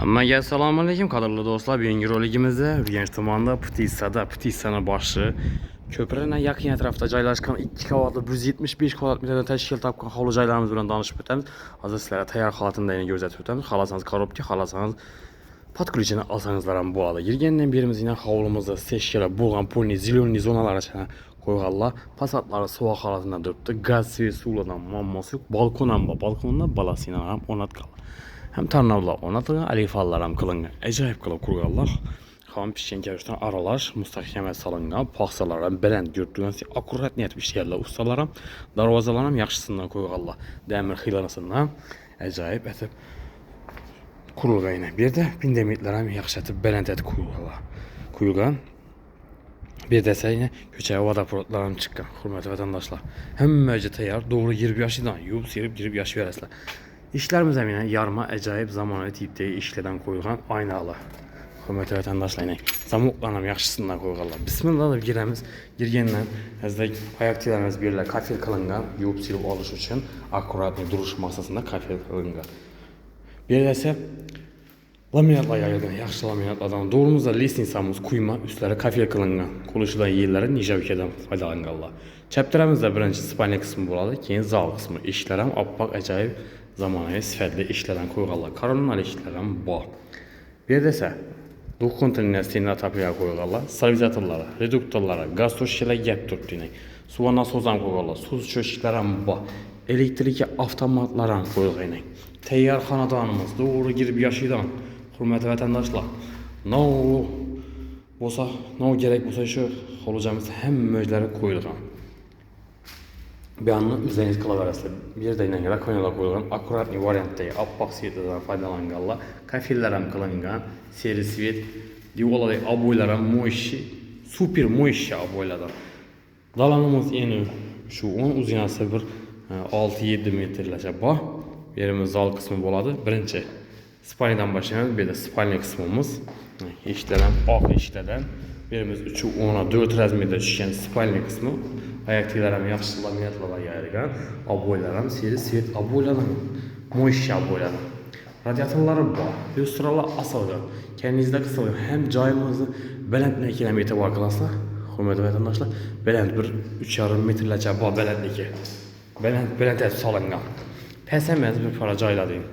Hammaga assalomu alaykum qadrli do'stlar. Bugungi roligimizda Urganch tumanida Ptitsani boshi ko'pirina yaqin atrofda joylashgan 2 qavatli 175 kvadrat metrdan tashkil topgan hovli joylarimiz bilan tanishib o'tamiz. Hozir sizlarga tayyor holatini ko'rsatib o'tamiz. Xolasangiz korobka, xolasangiz podключini olsangizlar ham bo'ladi. Girgandan berimiz yana hovlimizda seshkala bo'lgan pulni ziloniy zonalar ichida qo'yganlar. Fasadlari suvoq holatidan turibdi. Gaz suvlardan muammosi yo'q. Balkon ham bor. Balkonda balasina ham o'rnatgan. Hem tarnavlar o'rnatilgan, alifallar ham qilingan. Ajoyib qilib qurganlar. Ham pishgan kavishdan aralash, mustahkamat solingan, paxsalar ham baland yurtgan, akkurat niyat ishlaydilar. Ustalar ham darvozalar ham yaxshisidan qo'yganlar. Damir xiylanasidan ajoyib etib qurilgan. Bu yerda pindamitlar ham yaxshi etib baland etib qo'yilgan. Bir de yine köçe vodoprovodlar ham chiqqan. Hurmatli vatandaşlar. Hammaga tayyor, doğru girib yashidan, yuvib serib girib yashayverasizlar. İşlerimiz hem yine yarma acayip zamanı tipte işleden koyulgan aynalı. Hürmetli vatandaşlar, zamoklarım yaxşısından koyulganlar. Bismillah da giremiz. Girgenden azda ayakçılarımız birle kafir kılıngan, yuvub silib alış için akkurat duruş masasında kafir kılıngan. Bir de ise laminatla yayılgan, yaxşı laminatlardan doğrumuzda listinsamız kuyma, üstleri kafir kılıngan. Kuluşudan yerleri nijavkeden faydalanganlar. Chapterimizde birinci spalni kısmı buladı, keyin zal kısmı. İşler hem appak acayip zamanı sifatli işlerden koyganlar. Karanlık işler hem bu. Bir de ise dokuntinler stena tapıya koyganlar. Salvizatorlara, reduktorlara, gaz toşçiler gap turtduğunu. Suva nasozdan koyganlar. Su çöşkler hem bu. Elektriki avtomatlar hem koyganlar. Teyyar xanadanımız doğru girip yaşaydan. Hürmetli vatandaşlar. Ne gerek olsa şu olacağımız hem möcleri koyulgan. Bir anlı üzeriniz kılaveraslı. Bir de yine rakonyalar koyulgan. Akkurat bir variantta appak siyetlerden faydalanganlar. Kafirler hem kılıngan. Seri siyet. Diyorlar aboylar hem moişi. Super moişi aboylardan. Dalanımız yeni şu 10 uzunası bir 6-7 metrelece bah. Yerimiz zal kısmı boladı. Birinci spalniden başlayalım. Bir de spalni kısmımız. İşlerden, ak işlerden. Birimiz 3'ü 10'a 4 razmede düşen spalni kısmı. Ayaktiler hem yaxşı laminatlarla yayılgan. Aboylar hem seri siyet aboylardan. Moişi aboylardan. Radyatörleri bu. Lüstralar asılgan. Kendinizde kısılgan. Hem cayımızı belentine kilometre var kılasla. Hürmetli vatandaşlar. Belent bir 3,5 metrelece bu belentlik. Belent et salıngan. Pesemez bir para cayladayım.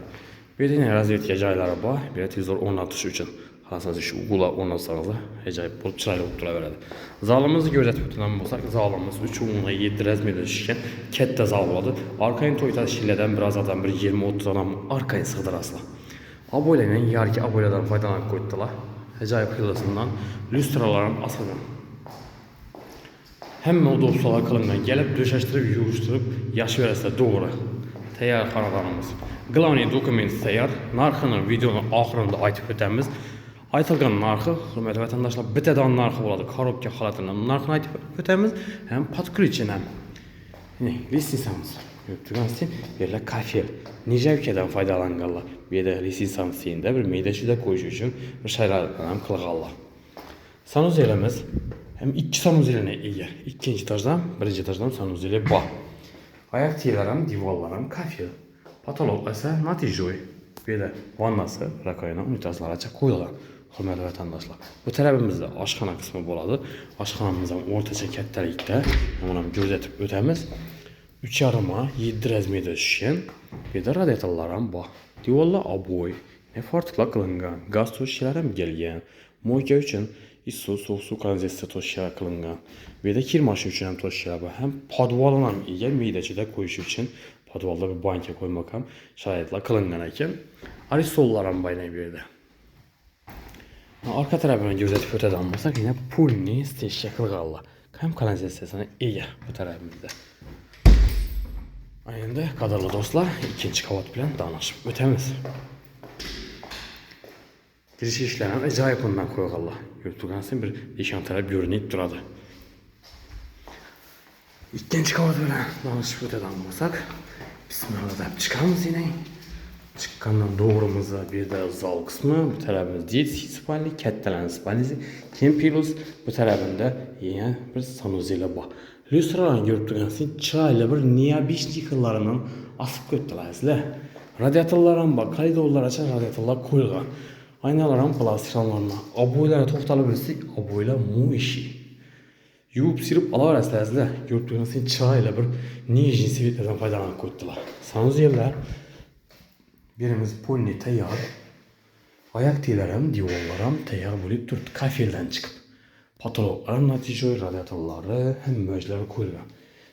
Bir de yine raziyetiye cayları bu. Bir de televizor ornatış için. Hasanız şu ugula ornatsanız da acayip bulup çırayla oturabilirdi. Zalımızı gözetip tutunan olsak, zalımız 3-10'a 7 razmede düşken kette zal oladı. Arkayın Toyota şilleden biraz adam bir 20-30 adam arkayın sığdır asla. Aboyla ile yarki aboyladan faydalanıp koydular. Acayip hızlısından lüstralarım asılgan. Hem o dopsalar kılıngan gelip döşeştirip yuvuşturup yaşı verese doğru. Teyyar xanadanımız. Glavniy dokument teyyar. Narxını videonun ahırında aytıp ötemiz. Aytılgan narxı, hürmetli vatandaşlar, biteden narxı boladı. Korobka holatından narxını aytıp ötemiz. Hem podключен hem. Lisinsamız. Yurttugansi yerler kafir. Nijavkadan faydalanganlar. Bir de lisinsamsiyinde bir meydeşide koyucu için bir şeylerden hem kılganlar. Sanuzelyemiz hem 2 sanuzeline ega. 2. etajdan, 1. etajdan sanuzeli bu. Ayak tiyelerim, divarlarım kafir. Patolog ise natijoy. Bir de vannası, rakayına, unitazlar açık koyulan. Hürmetli vatandaşlar. Bu tarafımızda aşkhana kısmı boladı. Aşkhanamızdan ortaca kettelikte onu gözetip ötemiz. 3,5'a 7 razmede düşen. Bir de radyatorlarım bu. Divarlar aboy. Ne farklı kılıngan. Gaz toşçilerim gelgen. Moyka için soğuk su kanalizasiya toşçiler kılıngan. Bir de kirmaşı için hem toşçiler var. Hem podvalın hem iyi midecide koyuş için podvalda bir banka koymak hem şayetler kılıngan eken. Arisollar hem baynay bir yerde. Arka tarafına gözetip öteden almasak yine pulni steşya kılganlar. Hem kanalizasiyasına iyi bu tarafımızda. Ayında kadarlı dostlar 2. kavat bilen danışıp ötemiz. Giriş işlerine acayip bundan koyganlar. Yurttugansin bir işan taraf görünüp duradı. 2. kavat bilen danışıp öteden almasak bismillah çıkalımız yine. Çıkkandan doğrumuzda bir de zal kısmı, bu tarafımız değil, spalni, kettelen spalnisi, kempilus, bu tarafında yine bir sanuzeli bu. Lüstradan görüp durgansin, çırayla bir niyabişli yıkıllarının asıp göttiler. Radyatörlerin bak, kalidorlar açan radyatörler koyulgan. Aynalarım plastik ramlarına. Aboylara toxtalıb bilsek, aboylar mu işi. Yuvub sirib alaverəsizlər. Gördüyünüz için çırayla bir nijni svetlerden faydalanıp koydular. Sanız yerler. Birimiz polni tayar. Ayak tiyələrim, divarlarım tayar bo'lib turibdi kafeldan chiqib. Patologlar natija radiatorlari ham mojlar qo'yilgan.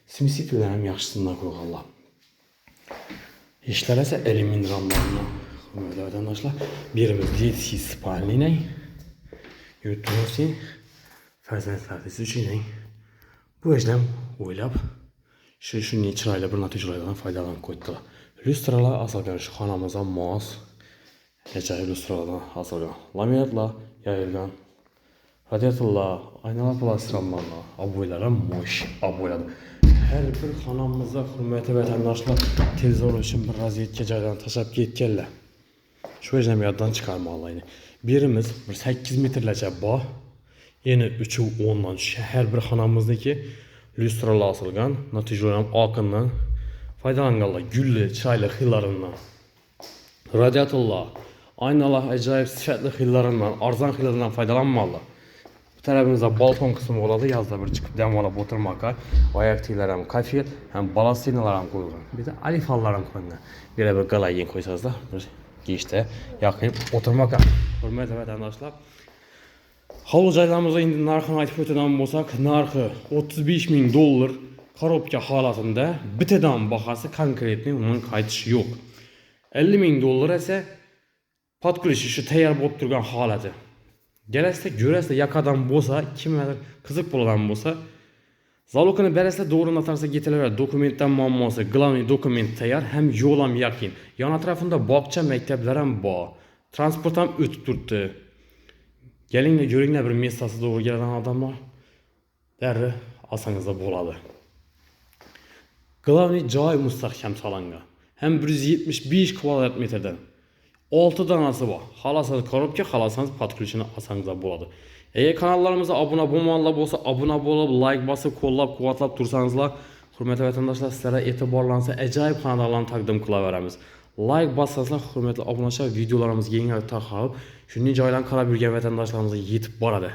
Smisitlar ham yaxshisidan qo'yganlar. İşler ise elimin ramlarına. Hürmetli vatandaşlar. Birimiz diyetisiz spalini. Yurtluğunuzu farzandlarınız için bu işlem oylab şunu çırayla bir naticelerden faydalanıp koydular. Lüstralar asılgan şu xonamıza mos. Acayip lüstralardan asılgan. Laminatla yayılgan. Radiatorlar, aynalar plastik ramlarla, aboylara moş aboyladı. Her bir xonamızda hürmetli vatandaşlar televizor için bir raziyetke joydan tashlab ketganlar. Şu işlemi yaddan çıkarmalıydın. Birimiz bir 8 metrlarcha bor. Yine 3'ü 10'dan düşüyor. Her bir xonamizdagi lüstralar asılgan, natijalar oqindan faydalanganlar, gulli, chiroyli xillaridan. Radiatorlar, aynalar acayip sifatli xillaridan, arzon xillaridan faydalanmalılar. Bu tarafımızda balkon kısmı oladı. Yazda bir çıkıp dem olab oturmakka. Ayak tiyler hem kafir hem balastinalar hem koyulgan. Bir de alifallar hem koyulgan. Bir de bir galayin koysanız da bir girişte yakın oturmakka. Hürmetli vatandaşlar. Havlu jaylarımıza indi narxını aytib o'tadigan bo'lsak, narxi $35.000 korobka holatida bitidan bahası konkretni onun qaytishi yo'q. $50.000 esa podklishi shu tayyor bo'lib turgan holati. Gelecekte görese yakadan bo'lsa, kimdir qiziq bo'lgan bo'lsa, zalogini berasizlar, doğru atarsa getirilir. Dokumentdan muammosi, главный dokument tayyor, hem yo'l ham yaqin. Yon atrofida bog'cha, maktablar ham bor. Transport ham o'tib turibdi. Gelinglar, ko'ringlar bir mestasi doğru keladigan odamlar. Darri olsangizlar bo'ladi. Главный joy mustahkam solingan. Hem 175 kvadrat metrdan 6 danası var. Xalasanız korobka, xalasanız podklishini olsangizlar bo'ladi. Eğer kanallarımıza abone bo'lmaganlar bo'lsa, abone bo'lib, like bosib, qo'llab, quvvatlab tursanızlar, hurmatli vatandaşlar, sizlarga e'tiborlansa ajoyib xonadonlarni taqdim qilaveramiz. Like bossanızlar, hurmatli obunachilar, videolarimiz kengayib tarqalib, shunday joylardan qarab yurgan vatandaşlarımıza yetib boradi.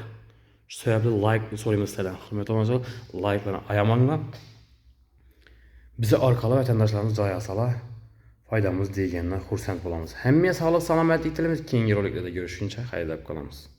Shu sababli like so'raymiz sizlardan. Hurmatli obunachilar, like bilan ayamanglar. Bizi orqali vatandaşlarımız joy olsalar, faydamız degandan xursand bo'lamiz. Hammaga sog'lik, salomatlik tilaymiz. Keyingi roliklarda görüşguncha xayrlab qolamiz.